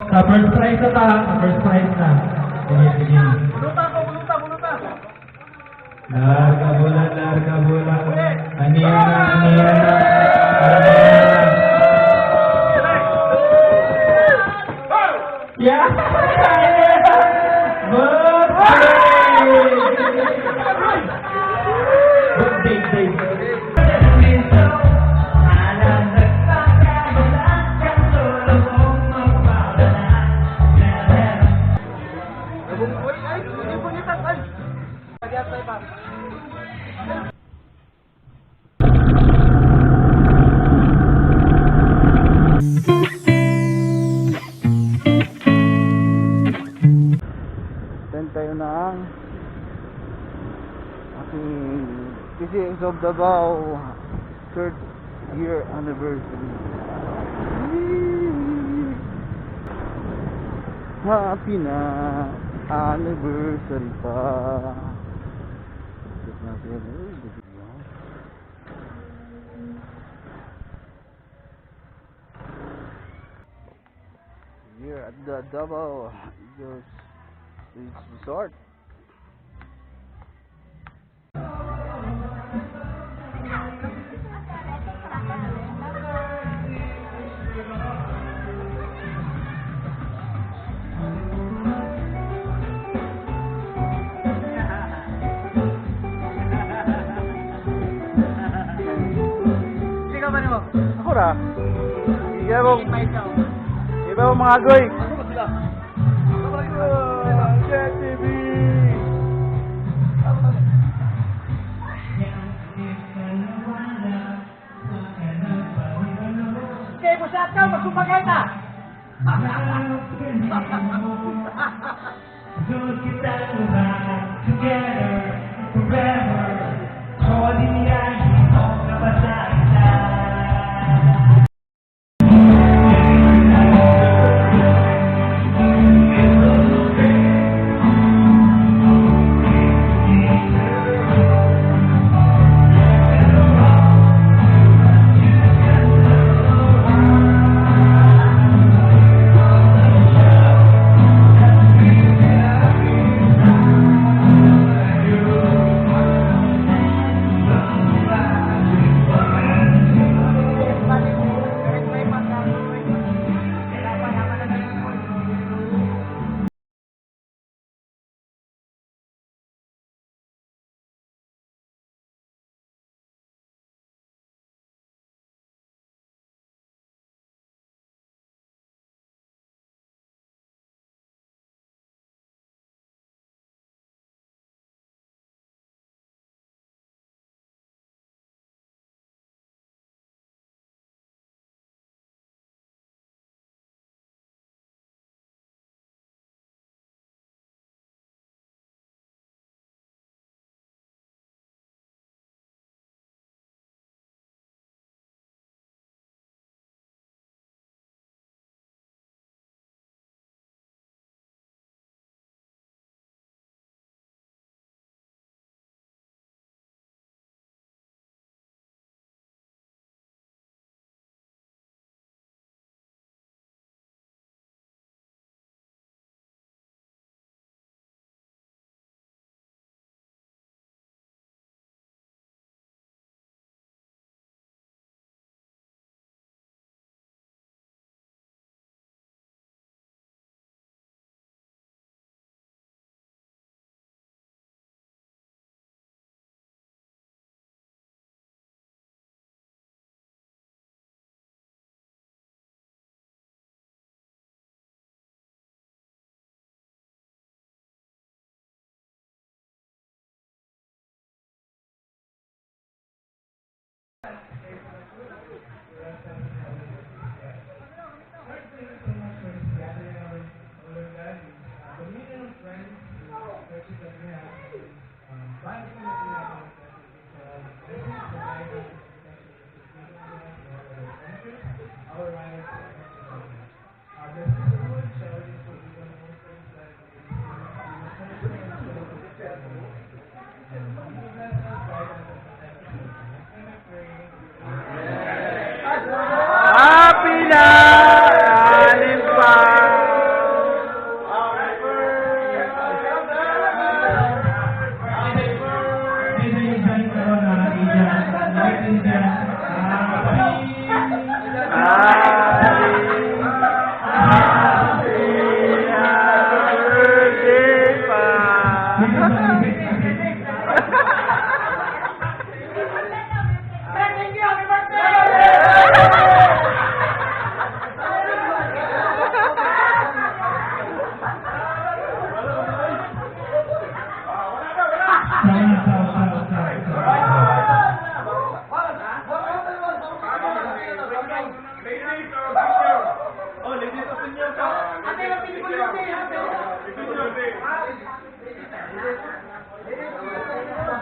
Sa first prize na ta. Sa first prize na. Sige, sige. Buluta. Larga bola. Aniya na. Yeah! Tayo ng aking PCX of Davao 3rd year anniversary. Happy na anniversary pa. Here at the Davao Beach Resort. Ako ra. Iba mo mga agoy. TV. Okay, masyad ka, magsupagay na!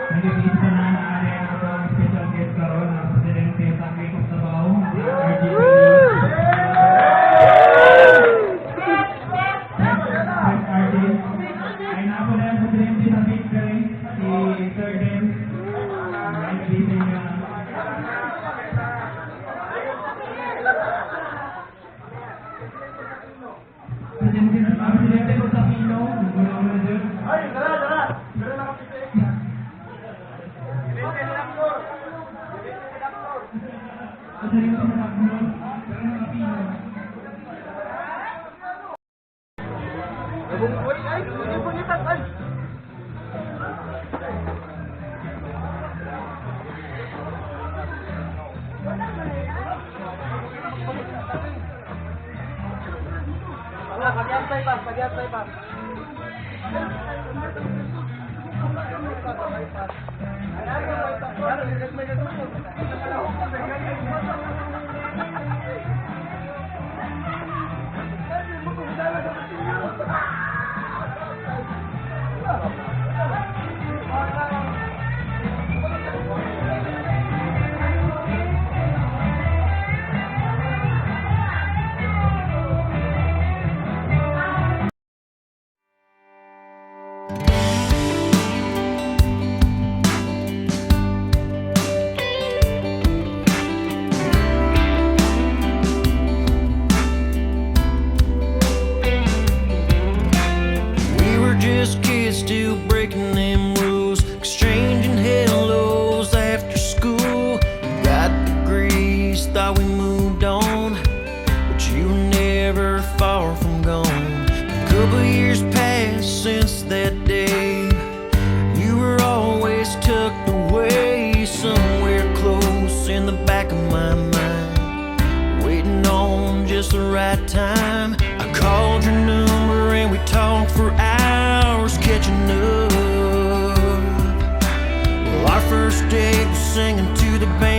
Nagigisa na naari ang atong special guest karon ang Presidente sa Kikop sa Bao, RGC. Ay na po na ang Presidente sa Victory, si Sir Den. Ay nabisa niya. Presidente ko sa Pino, Gulong Manager. Ay, dara. Dara na kapite. Presidente ko sa Pino, Pino. Ay, hindi po nitan. Ay. Pag-antay pa. We were just kids still breaking them rules, exchanging hellos after school. Got degrees, thought we moved on, but you were never far from gone. A couple years passed since that day. You were always tucked away somewhere close in the back of my mind, waiting on just the right time. I called your number and we talked for hours, catching up. Well, our first date was singing to the band